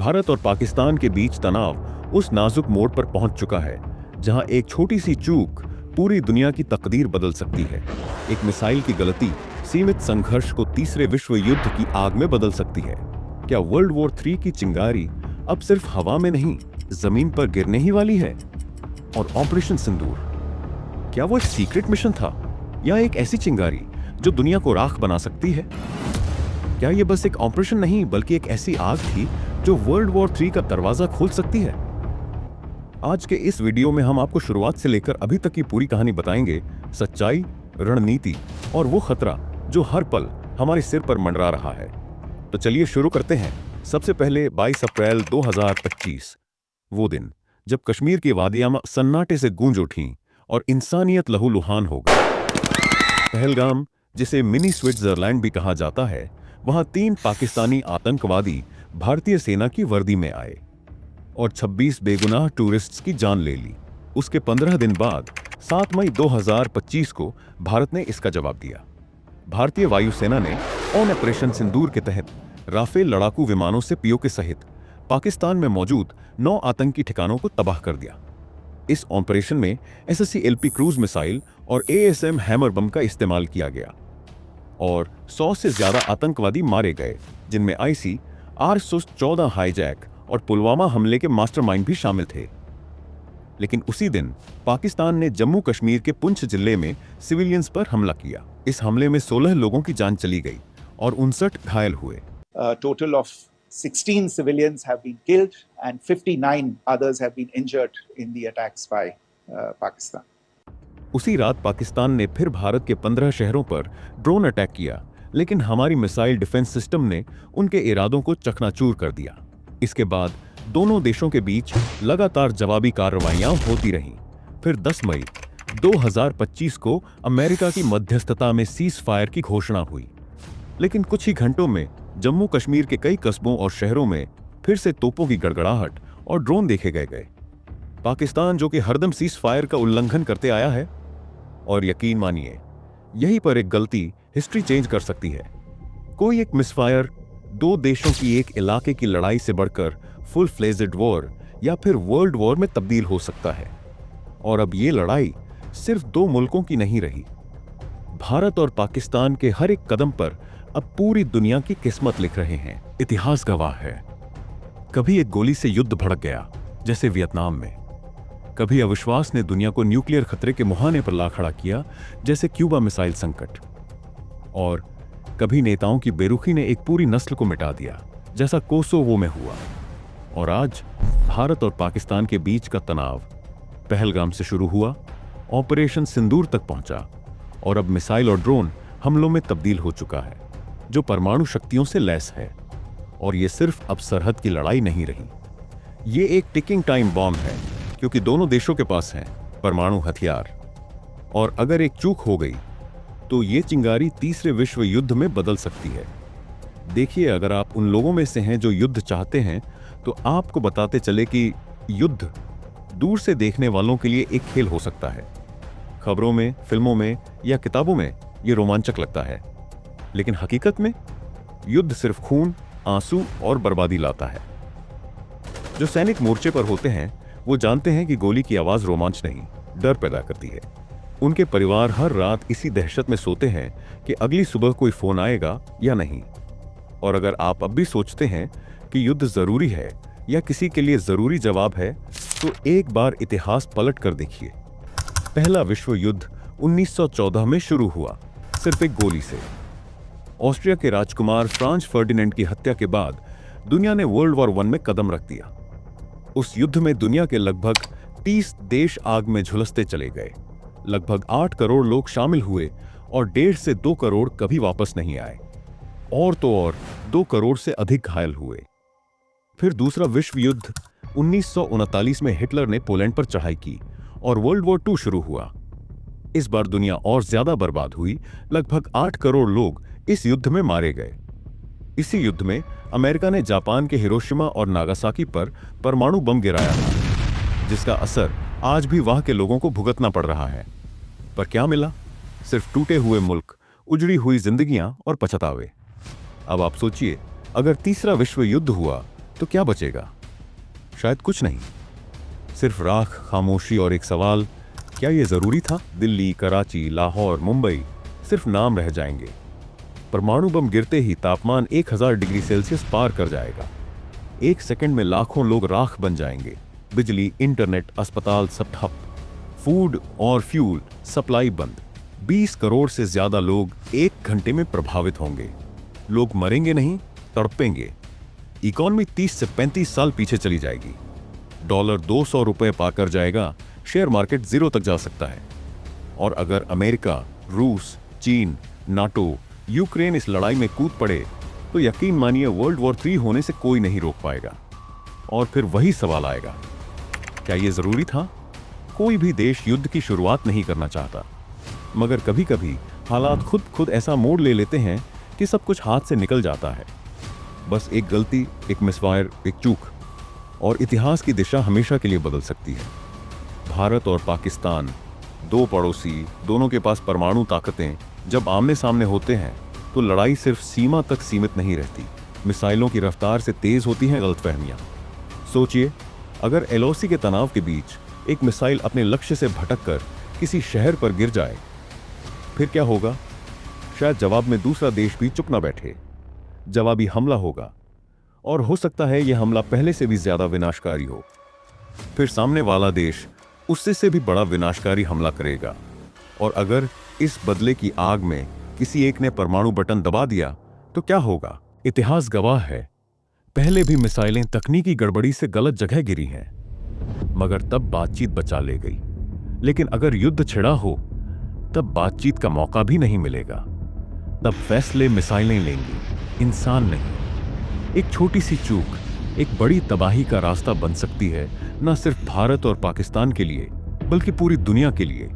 भारत और पाकिस्तान के बीच तनाव उस नाजुक मोड़ पर पहुंच चुका है जहां एक छोटी सी चूक पूरी दुनिया की तकदीर बदल सकती है। एक मिसाइल की गलती सीमित संघर्ष को तीसरे विश्व युद्ध की आग में बदल सकती है। क्या वर्ल्ड वॉर 3 की चिंगारी अब सिर्फ हवा में नहीं, जमीन पर गिरने ही वाली है? और ऑपरेशन सिंदूर, क्या वो एक सीक्रेट मिशन था या एक ऐसी चिंगारी जो दुनिया को राख बना सकती है? क्या ये बस एक ऑपरेशन नहीं बल्कि एक ऐसी आग थी जो वर्ल्ड वॉर 3 का दरवाजा खोल सकती है? आज के इस वीडियो में हम आपको शुरुआत से लेकर अभी तक की पूरी कहानी बताएंगे। सच्चाई, रणनीति और वो खतरा जो हर पल हमारे सिर पर मंडरा रहा है। तो चलिए शुरू करते हैं। सबसे पहले 22 अप्रैल 2025, वो दिन जब कश्मीर की वादियां सन्नाटे से गूंज उठीं और इंसानियत लहूलुहान हो गई। पहलगाम, जिसे मिनी स्विट्जरलैंड भी कहा जाता है, वहां 3 पाकिस्तानी आतंकवादी भारतीय सेना की वर्दी में आए और 26 बेगुनाह टूरिस्ट्स की जान ले ली। उसके 15 दिन बाद 7 मई 2025 को भारत ने इसका जवाब दिया। भारतीय वायुसेना ने ऑपरेशन सिंदूर के तहत राफेल लड़ाकू विमानों से पीओके सहित पाकिस्तान में मौजूद 9 आतंकी ठिकानों को तबाह कर दिया। इस ऑपरेशन में SSC-LP क्रूज मिसाइल और ASM हैमर बम का इस्तेमाल किया गया और 100 से ज्यादा आतंकवादी मारे गए, जिनमें ICR-14 हाईजैक और पुलवामा हमले के मास्टरमाइंड भी शामिल थे। लेकिन उसी दिन पाकिस्तान ने जम्मू कश्मीर के पुंछ जिले में सिविलियंस पर हमला किया। इस हमले में 16 लोगों की जान चली गई और 59 घायल हुए। Total of 16 civilians have been killed and 59 others have been injured in the attacks by Pakistan. उसी रात पाकिस्तान ने फिर भारत के 15 शहरों पर ड्रोन अटैक किया, लेकिन हमारी मिसाइल डिफेंस सिस्टम ने उनके इरादों को चकनाचूर कर दिया। इसके बाद दोनों देशों के बीच लगातार जवाबी कार्रवाइयां होती रहीं। फिर 10 मई 2025 को अमेरिका की मध्यस्थता में सीज फायर की घोषणा हुई, लेकिन कुछ ही घंटों में जम्मू कश्मीर के कई कस्बों और शहरों में फिर से तोपों की गड़गड़ाहट और ड्रोन देखे गए। पाकिस्तान, जो कि हरदम सीज फायर का उल्लंघन करते आया है, और यकीन मानिए, यहीं पर एक गलती हिस्ट्री चेंज कर सकती है। कोई एक मिसफायर 2 देशों की एक इलाके की लड़ाई से बढ़कर फुल फ्लेजेड वॉर या फिर वर्ल्ड वॉर में तब्दील हो सकता है। और अब ये लड़ाई सिर्फ 2 मुल्कों की नहीं रही। भारत और पाकिस्तान के हर एक कदम पर अब पूरी दुनिया की किस्मत लिख रहे हैं। इतिहास गवाह है। कभी एक गोली से युद्ध भड़क गया, जैसे वियतनाम में। कभी अविश्वास ने दुनिया को न्यूक्लियर खतरे के मुहाने पर ला खड़ा किया, जैसे क्यूबा मिसाइल संकट। और कभी नेताओं की बेरुखी ने एक पूरी नस्ल को मिटा दिया, जैसा कोसोवो में हुआ। और आज भारत और पाकिस्तान के बीच का तनाव पहलगाम से शुरू हुआ, ऑपरेशन सिंदूर तक पहुंचा और अब मिसाइल और ड्रोन हमलों में तब्दील हो चुका है, जो परमाणु शक्तियों से लैस है। और ये सिर्फ अब सरहद की लड़ाई नहीं रही, ये एक टिकिंग टाइम बॉम्ब है, क्योंकि दोनों देशों के पास हैं परमाणु हथियार। और अगर एक चूक हो गई तो ये चिंगारी तीसरे विश्व युद्ध में बदल सकती है। देखिए, अगर आप उन लोगों में से हैं जो युद्ध चाहते हैं, तो आपको बताते चले कि युद्ध दूर से देखने वालों के लिए एक खेल हो सकता है। खबरों में, फिल्मों में या किताबों में ये रोमांचक लगता है, लेकिन हकीकत में युद्ध सिर्फ खून, आंसू और बर्बादी लाता है। जो सैनिक मोर्चे पर होते हैं वो जानते हैं कि गोली की आवाज रोमांच नहीं, डर पैदा करती है। उनके परिवार हर रात इसी दहशत में सोते हैं कि अगली सुबह कोई फोन आएगा या नहीं। और अगर आप अब भी सोचते हैं कि युद्ध जरूरी है या किसी के लिए जरूरी जवाब है, तो एक बार इतिहास पलट कर देखिए। पहला विश्व युद्ध 1914 में शुरू हुआ, सिर्फ एक गोली से। ऑस्ट्रिया के राजकुमार फ्रांज फर्डिनेंड की हत्या के बाद दुनिया ने वर्ल्ड वॉर 1 में कदम रख दिया। उस युद्ध में दुनिया के लगभग 30 देश आग में झुलसते चले गए। लगभग 8 करोड़ लोग शामिल हुए और 1.5 से 2 करोड़ कभी वापस नहीं आए। और तो और 2 करोड़ से अधिक घायल हुए। फिर दूसरा विश्व युद्ध 1939 में हिटलर ने पोलैंड पर चढ़ाई की और वर्ल्ड वॉर 2 शुरू हुआ। इस बार दुनिया और ज्यादा बर्बाद हुई। लगभग 8 करोड़ लोग इस युद्ध में मारे गए। इसी युद्ध में अमेरिका ने जापान के हिरोशिमा और नागासाकी पर परमाणु बम गिराया था, जिसका असर आज भी वहां के लोगों को भुगतना पड़ रहा है। पर क्या मिला? सिर्फ टूटे हुए मुल्क, उजड़ी हुई जिंदगियां और पछतावे। अब आप सोचिए, अगर तीसरा विश्व युद्ध हुआ तो क्या बचेगा? शायद कुछ नहीं, सिर्फ राख, खामोशी और एक सवाल, क्या यह जरूरी था? दिल्ली, कराची, लाहौर, मुंबई सिर्फ नाम रह जाएंगे। परमाणु बम गिरते ही तापमान 1000 डिग्री सेल्सियस पार कर जाएगा। 1 सेकंड में लाखों लोग राख बन जाएंगे। बिजली, इंटरनेट, अस्पताल सब ठप। फूड और फ्यूल सप्लाई बंद। 20 करोड़ से ज्यादा लोग 1 घंटे में प्रभावित होंगे। लोग मरेंगे नहीं, तड़पेंगे। इकॉनमी 30 से 35 साल पीछे चली जाएगी। डॉलर 200 रुपए पाकर जाएगा। शेयर मार्केट जीरो तक जा सकता है। और अगर अमेरिका, रूस, चीन, नाटो, यूक्रेन इस लड़ाई में कूद पड़े तो यकीन मानिए वर्ल्ड वॉर 3 होने से कोई नहीं रोक पाएगा। और फिर वही सवाल आएगा, क्या यह जरूरी था? कोई भी देश युद्ध की शुरुआत नहीं करना चाहता, मगर कभी कभी हालात खुद ऐसा मोड़ ले लेते हैं कि सब कुछ हाथ से निकल जाता है। बस एक गलती, एक मिसफायर, एक चूक, और इतिहास की दिशा हमेशा के लिए बदल सकती है। भारत और पाकिस्तान, 2 पड़ोसी, दोनों के पास परमाणु ताकतें, जब आमने सामने होते हैं तो लड़ाई सिर्फ सीमा तक सीमित नहीं रहती। मिसाइलों की रफ्तार से तेज होती हैं गलतफहमियां। सोचिए, अगर एलओसी के तनाव के बीच एक मिसाइल अपने लक्ष्य से भटककर किसी शहर पर गिर जाए, फिर क्या होगा? शायद जवाब में दूसरा देश भी चुप न बैठे। जवाबी हमला होगा, और हो सकता है यह हमला पहले से भी ज्यादा विनाशकारी हो। फिर सामने वाला देश उससे से भी बड़ा विनाशकारी हमला करेगा। और अगर इस बदले की आग में किसी एक ने परमाणु बटन दबा दिया तो क्या होगा? इतिहास गवाह है, पहले भी मिसाइलें तकनीकी गड़बड़ी से गलत जगह गिरी हैं, मगर तब बातचीत बचा ले गई। लेकिन अगर युद्ध छिड़ा हो तब बातचीत का मौका भी नहीं मिलेगा। तब फैसले मिसाइलें लेंगी, इंसान नहीं। एक छोटी सी चूक एक बड़ी तबाही का रास्ता बन सकती है, न सिर्फ भारत और पाकिस्तान के लिए बल्कि पूरी दुनिया के लिए।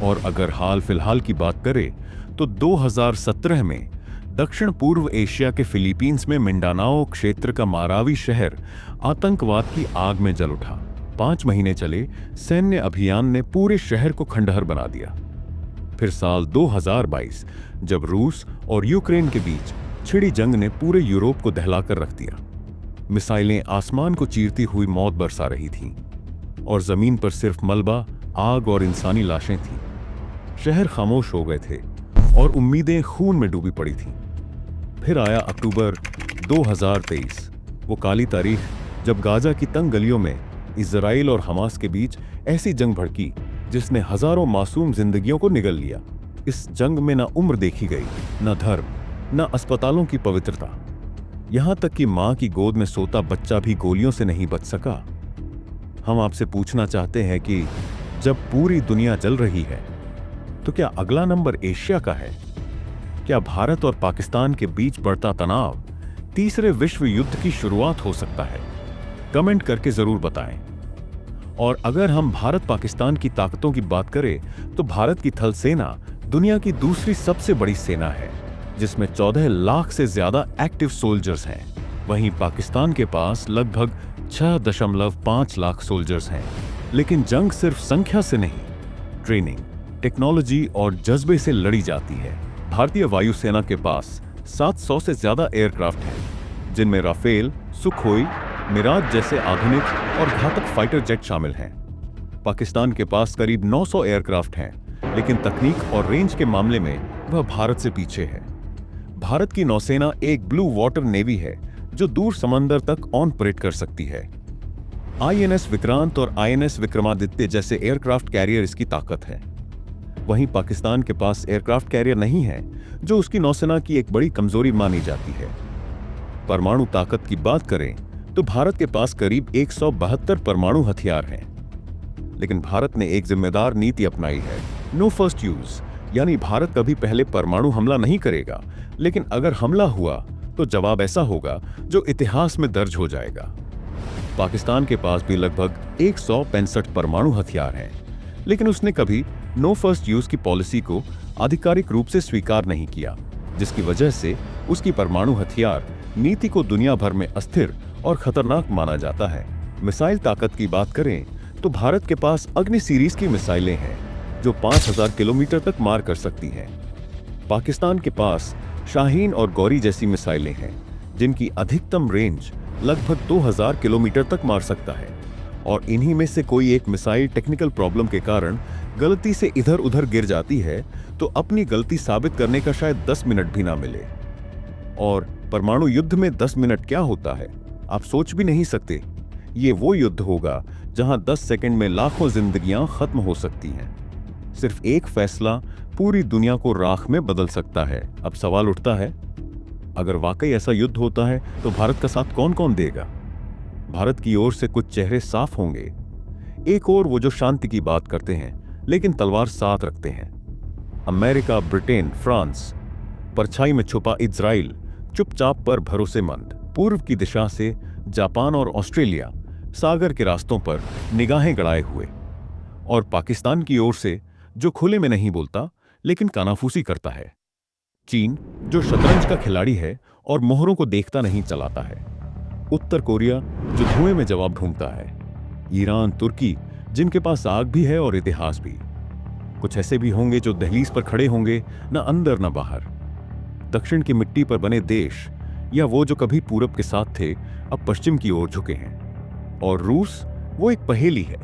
और अगर हाल फिलहाल की बात करें तो 2017 में दक्षिण पूर्व एशिया के फिलीपींस में मिंडानाओ क्षेत्र का मारावी शहर आतंकवाद की आग में जल उठा। 5 महीने चले सैन्य अभियान ने पूरे शहर को खंडहर बना दिया। फिर साल 2022 जब रूस और यूक्रेन के बीच छिड़ी जंग ने पूरे यूरोप को दहलाकर रख दिया। मिसाइलें आसमान को चीरती हुई मौत बरसा रही थीं, और जमीन पर सिर्फ मलबा, आग और इंसानी लाशें थीं। शहर खामोश हो गए थे और उम्मीदें खून में डूबी पड़ी थीं। फिर आया अक्टूबर 2023, वो काली तारीख जब गाजा की तंग गलियों में इजराइल और हमास के बीच ऐसी जंग भड़की जिसने हजारों मासूम जिंदगियों को निगल लिया। इस जंग में न उम्र देखी गई, न धर्म, न अस्पतालों की पवित्रता, यहां तक कि मां की गोद में सोता बच्चा भी गोलियों से नहीं बच सका। हम आपसे पूछना चाहते हैं कि जब पूरी दुनिया जल रही है तो क्या अगला नंबर एशिया का है? क्या भारत और पाकिस्तान के बीच बढ़ता तनाव तीसरे विश्व युद्ध की शुरुआत हो सकता है? कमेंट करके जरूर बताएं। और अगर हम भारत पाकिस्तान की ताकतों की बात करें तो भारत की थल सेना दुनिया की दूसरी सबसे बड़ी सेना है, जिसमें 14 लाख से ज्यादा एक्टिव सोल्जर्स हैं। वहीं पाकिस्तान के पास लगभग 6.5 लाख सोल्जर्स हैं। लेकिन जंग सिर्फ संख्या से नहीं, ट्रेनिंग, टेक्नोलॉजी और जज्बे से लड़ी जाती है। भारतीय वायुसेना के पास 700 से ज्यादा एयरक्राफ्ट हैं, जिनमें राफेल, सुखोई, मिराज जैसे आधुनिक और घातक फाइटर जेट शामिल हैं। पाकिस्तान के पास करीब 900 एयरक्राफ्ट हैं, लेकिन तकनीक और रेंज के मामले में वह भारत से पीछे है। भारत की नौसेना एक ब्लू वाटर नेवी है जो दूर समंदर तक ऑपरेट कर सकती है। आईएनएस विक्रांत और आईएनएस विक्रमादित्य जैसे एयरक्राफ्ट कैरियर इसकी ताकत है। वहीं पाकिस्तान के पास एयरक्राफ्ट कैरियर नहीं है, जो उसकी नौसेना की एक बड़ी कमजोरी मानी जाती है। परमाणु ताकत की बात करें तो भारत के पास करीब 172 परमाणु हथियार हैं। लेकिन भारत ने एक जिम्मेदार नीति अपनाई है, नो फर्स्ट यूज, यानी भारत कभी पहले परमाणु हमला नहीं करेगा, लेकिन अगर हमला हुआ तो जवाब ऐसा होगा जो इतिहास में दर्ज हो जाएगा। पाकिस्तान के पास भी लगभग 165 परमाणु हथियार हैं, लेकिन उसने कभी नो फर्स्ट यूज की पॉलिसी को आधिकारिक रूप से स्वीकार नहीं किया, जिसकी वजह से उसकी परमाणु हथियार नीति को दुनिया भर में अस्थिर और खतरनाक माना जाता है। मिसाइल ताकत की बात करें तो भारत के पास अग्नि सीरीज की मिसाइलें हैं जो 5000 किलोमीटर तक मार कर सकती हैं। पाकिस्तान के पास शाहीन और गौरी जैसी मिसाइलें हैं जिनकी अधिकतम रेंज लगभग 2000 किलोमीटर तक मार सकता है, और इन्हीं में से कोई एक मिसाइल टेक्निकल प्रॉब्लम के कारण गलती से इधर उधर गिर जाती है तो अपनी गलती साबित करने का शायद 10 मिनट भी ना मिले। और परमाणु युद्ध में 10 मिनट क्या होता है, आप सोच भी नहीं सकते। ये वो युद्ध होगा जहां 10 सेकंड में लाखों जिंदगियां खत्म हो सकती हैं। सिर्फ एक फैसला पूरी दुनिया को राख में बदल सकता है। अब सवाल उठता है, अगर वाकई ऐसा युद्ध होता है तो भारत का साथ कौन कौन देगा? भारत की ओर से कुछ चेहरे साफ होंगे। एक और वो जो शांति की बात करते हैं लेकिन तलवार साथ रखते हैं। अमेरिका, ब्रिटेन, फ्रांस, परछाई में छुपा इजराइल, चुपचाप पर भरोसेमंद। पूर्व की दिशा से जापान और ऑस्ट्रेलिया सागर के रास्तों पर निगाहें गड़ाए हुए। और पाकिस्तान की ओर से जो खुले में नहीं बोलता लेकिन कानाफूसी करता है। चीन जो शतरंज का खिलाड़ी है और मोहरों को देखता नहीं चलाता है। उत्तर कोरिया जो धुएं में जवाब ढूंढता है। ईरान, तुर्की जिनके पास आग भी है और इतिहास भी। कुछ ऐसे भी होंगे जो दहलीज पर खड़े होंगे, न अंदर न बाहर। दक्षिण की मिट्टी पर बने देश, या वो जो कभी पूरब के साथ थे अब पश्चिम की ओर झुके हैं। और रूस वो एक पहेली है।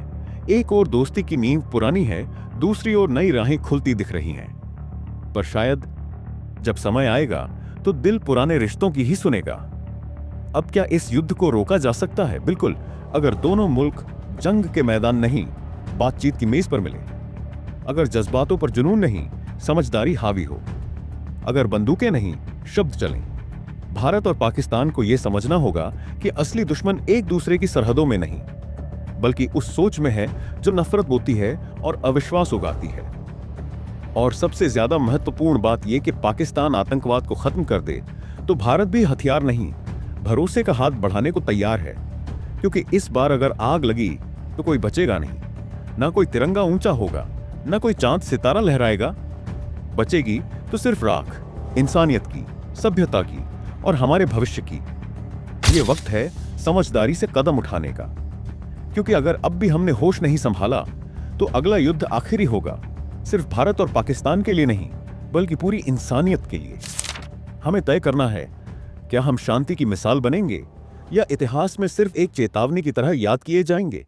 एक और दोस्ती की नींव पुरानी है, दूसरी ओर नई राहें खुलती दिख रही हैं। पर शायद जब समय आएगा तो दिल पुराने रिश्तों की ही सुनेगा। अब क्या इस युद्ध को रोका जा सकता है? बिल्कुल, अगर दोनों मुल्क जंग के मैदान नहीं, बातचीत की मेज पर मिले। अगर जज्बातों पर जुनून नहीं, समझदारी हावी हो। अगर बंदूकें नहीं, शब्द चलें। भारत और पाकिस्तान को यह समझना होगा कि असली दुश्मन एक दूसरे की सरहदों में नहीं, बल्कि उस सोच में है जो नफरत बोती है और अविश्वास उगाती है। और सबसे ज्यादा महत्वपूर्ण बात यह कि पाकिस्तान आतंकवाद को खत्म कर दे तो भारत भी हथियार नहीं, भरोसे का हाथ बढ़ाने को तैयार है। क्योंकि इस बार अगर आग लगी तो कोई बचेगा नहीं। ना कोई तिरंगा ऊंचा होगा, ना कोई चांद सितारा लहराएगा। बचेगी तो सिर्फ राख, इंसानियत की, सभ्यता की और हमारे भविष्य की। ये वक्त है समझदारी से कदम उठाने का। क्योंकि अगर अब भी हमने होश नहीं संभाला तो अगला युद्ध आखिरी होगा, सिर्फ भारत और पाकिस्तान के लिए नहीं, बल्कि पूरी इंसानियत के लिए। हमें तय करना है, क्या हम शांति की मिसाल बनेंगे या इतिहास में सिर्फ एक चेतावनी की तरह याद किए जाएंगे?